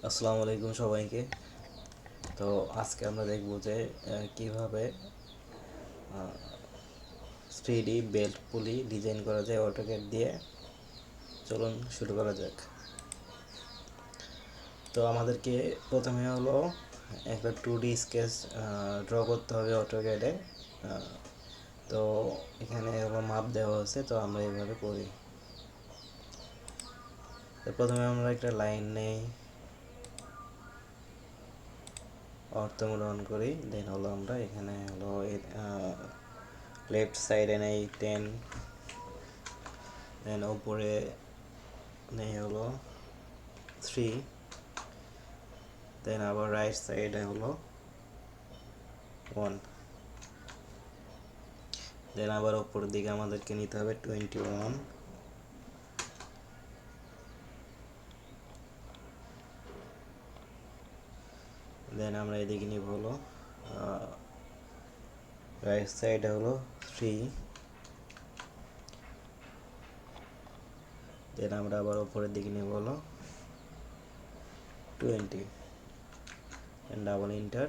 আসসালামু আলাইকুম সবাইকে। তো আজকে আমরা দেখব যে কিভাবে 3D বেল্ট পুলি ডিজাইন করা যায় অটোক্যাড দিয়ে। চলুন শুরু করা যাক। তো আমাদেরকে প্রথমে হলো একটা 2D স্কেচ ড্র করতে হবে অটোক্যাডে। তো এখানে হলো মাপ দেওয়া আছে, তো আমরা এইভাবে করি। তো প্রথমে আমরা একটা লাইন নেই, অর্থমূলন করি, দেন হলো আমরা এখানে হলো লেফট সাইডে নেই 10, দেন ওপরে নেই হলো 3, দেন আবার রাইট সাইডে হলো 1, দেন আবার ওপরের দিকে আমাদেরকে নিতে হবে 21, দেন আমরা এদিকে নিব হলো রাইট সাইডে হলো 3, দেন আমরা আবার ওপরের দিকে নিব হলো 20, দেন ডাবল ইন্টার।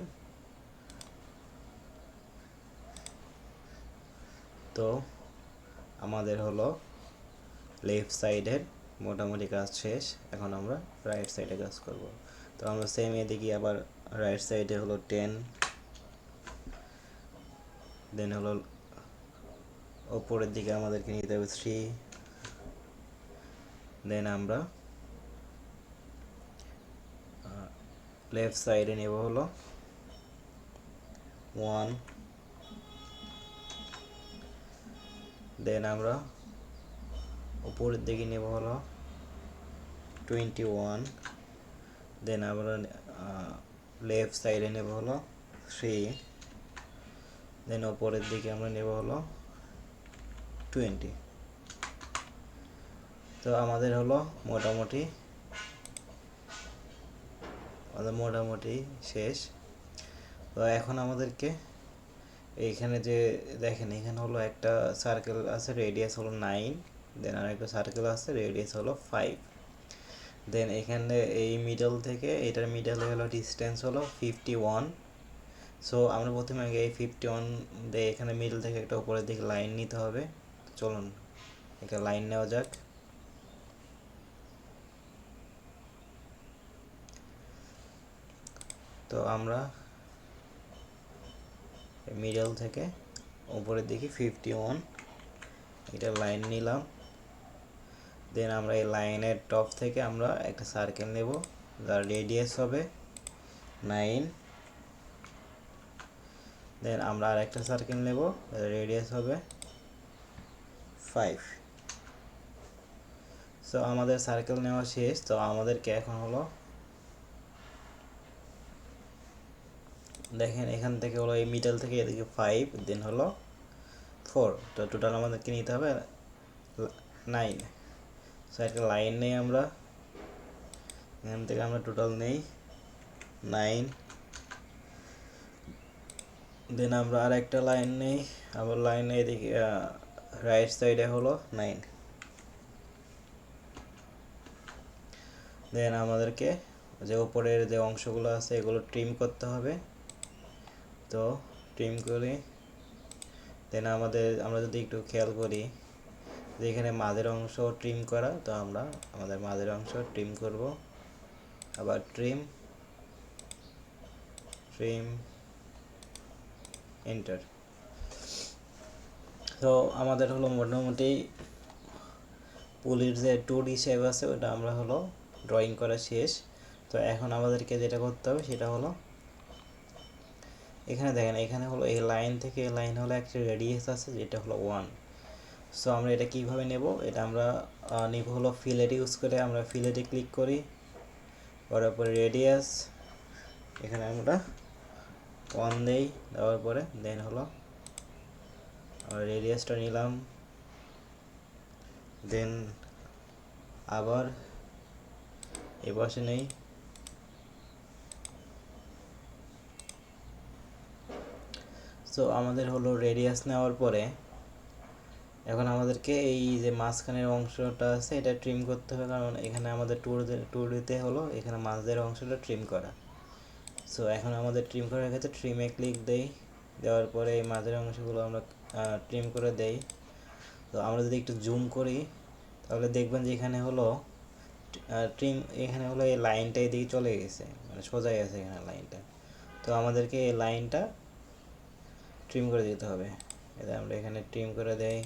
তো আমাদের হলো লেফট সাইডের মোটামুটি কাজ শেষ। এখন আমরা রাইট সাইডে কাজ করব। তো আমরা সেম এদিকে আবার রাইট সাইডে হলো 10, দেন হলো ওপরের দিকে আমাদেরকে নিতে হবে 3, দেন আমরা লেফট সাইডে নেব হলো 1, দেন আমরা উপরের দিকে নেব হলো 21, দেন আমরা লেফট সাইডে নেব হলো 3, দেন উপরের দিকে আমরা নেব হলো 20। তো আমাদের হলো মোটামুটি শেষ। তো এখন আমাদেরকে এইখানে যে দেখেন, এখানে হলো একটা সার্কেল আছে, রেডিয়াস হলো 9, দেন আর একটা সার্কেল আছে, রেডিয়াস হলো 5, দেন এখানে এই মিডল থেকে এটার মিডলে হলো ডিস্টেন্স হলো 51। সো আমরা প্রথমে আগে এই 51 দিয়ে এখানে মিডল থেকে একটা উপরের দিকে লাইন নিতে হবে। চলুন একটা লাইন নেওয়া যাক। তো আমরা মিডল থেকে উপরের দিকে 51 এটা লাইন নিলাম। দেন আমরা এই লাইনের টপ থেকে আমরা একটা সার্কেল নেব, যার রেডিয়াস হবে 9, দেন আমরা আর একটা সার্কেল নেব, রেডিয়াস হবে 5। সো আমাদের সার্কেল নেওয়া শেষ। তো আমাদেরকে এখন হলো দেখেন, এখান থেকে হলো এই মিডল থেকে এদিকে 5, দেন হলো 4, তো টোটাল আমাদেরকে নিতে হবে 9। সো একটা লাইন নেই আমরা, এখান থেকে আমরা টোটাল নেই 9, দেন আমরা আর একটা লাইন নেই, আবার লাইন এদিকে রাইট সাইডে হলো 9, দেন আমাদেরকে যে উপরের যে অংশগুলো আছে এগুলো ট্রিম করতে হবে। তো ট্রিম করি, দেন আমরা যদি একটু খেয়াল করি যে এখানে মাঝের অংশ ট্রিম করা, তো আমরা আমাদের মাঝের অংশ ট্রিম করব। আবার ট্রিম এন্টার। তো আমাদের হলো মোটামুটি পুলির যে 2D শেপ আছে ওটা আমরা হলো ড্রয়িং করা শেষ। তো এখন আমাদেরকে যেটা করতে হবে সেটা হলো এখানে দেখেন, এখানে হলো এই লাইন থেকে এই লাইন হলো একটা রেডিয়াস আছে যেটা হলো 1। সো আমরা এটা কিভাবে নেব, এটা আমরা নিব হলো ফিলেট ইউজ করে। আমরা ফিলেটে ক্লিক করি, করার পরে রেডিয়াস এখানে আমরা 1 দেই, দেওয়ার পরে দেন হলো রেডিয়াসটা নিলাম, দেন আবার এ পাশে নেই। সো আমাদের হলো রেডিয়াস নেওয়ার পরে এখন আমাদেরকে এই যে মাঝখানের অংশটা আছে এটা ট্রিম করতে হবে, কারণ এখানে আমাদের টুর দিতে হলো এখানে মাঝের অংশটা ট্রিম করা। সো এখন আমাদের ট্রিম করার ক্ষেত্রে ট্রিমে ক্লিক দেই, দেওয়ার পরে এই মাঝের অংশগুলো আমরা ট্রিম করে দেই। তো আমরা যদি একটু জুম করি তাহলে দেখবেন যে এখানে হলো ট্রিম, এখানে হলো এই লাইনটা এদিকে চলে গেছে, মানে সোজাই আছে এখানে লাইনটা। তো আমাদেরকে এই লাইনটা ট্রিম করে দিতে হবে। এটা আমরা এখানে ট্রিম করে দেই,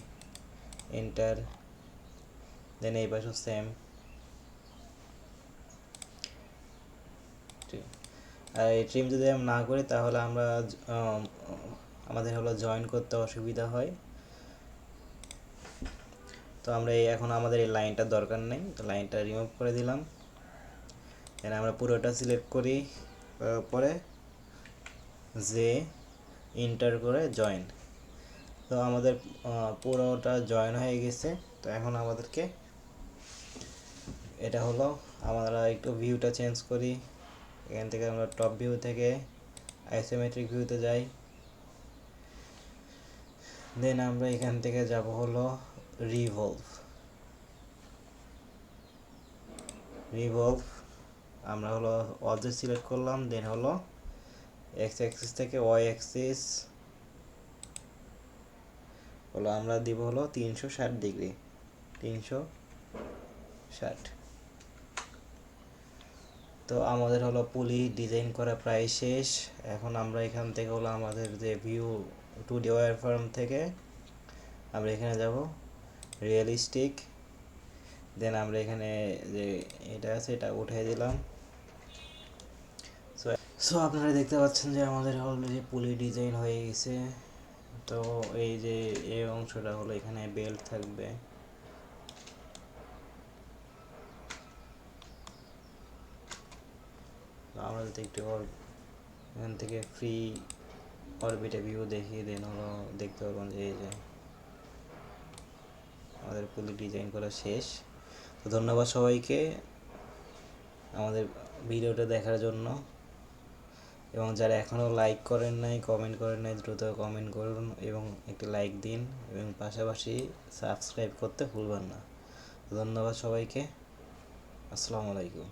এন্টার, দেন এই পাশেও সেম। আর এই ট্রিম যদি আমরা না করি তাহলে আমরা আমাদের হলো জয়েন করতে অসুবিধা হয়। তো আমরা এখন আমাদের এই লাইনটার দরকার নেই, তো লাইনটা রিমুভ করে দিলাম। দেন আমরা পুরোটা সিলেক্ট করি, পরে যে ইন্টার করে জয়েন। তো আমাদের পুরোটা জয়েন হয়ে গেছে। তো এখন আমাদেরকে এটা হলো, আমরা একটু ভিউটা চেঞ্জ করি। এখান থেকে আমরা টপ ভিউ থেকে আইসোমেট্রিক ভিউতে যাই। দেন আমরা এখান থেকে যাব হলো রিভলভ। আমরা হলো অবজেক্ট সিলেক্ট করলাম, দেন হলো এক্স অ্যাক্সিস থেকে ওয়াই অ্যাক্সিস হলো আমরা দিব হলো 360 ডিগ্রি, 360। তো আমাদের হলো পুলি ডিজাইন করা প্রায় শেষ। এখন আমরা এখান থেকে হলো আমাদের যে ভিউ 2D ওয়্যারফ্রেম থেকে আমরা এখানে যাব রিয়েলিস্টিক। দেন আমরা এখানে যে এটা আছে এটা উঠিয়ে দিলাম। সো আপনারা দেখতে পাচ্ছেন যে আমাদের অলরেডি পুলি ডিজাইন হয়ে গেছে। তো এই যে এই অংশটা হলো এখানে বেল্ট থাকবে। আমরা যদি একটু এখান থেকে ফ্রি অরবিটে ভিউ দেখি, দেন হলো দেখতে পারবেন যে এই যে আমাদের পুলি ডিজাইন করা শেষ। তো ধন্যবাদ সবাইকে আমাদের ভিডিওটা দেখার জন্য, এবং যারা এখনও লাইক করেন নাই, কমেন্ট করেন নাই, দ্রুত কমেন্ট করুন এবং একটি লাইক দিন, এবং পাশাপাশি সাবস্ক্রাইব করতে ভুলবেন না। ধন্যবাদ সবাইকে, আসসালামু আলাইকুম।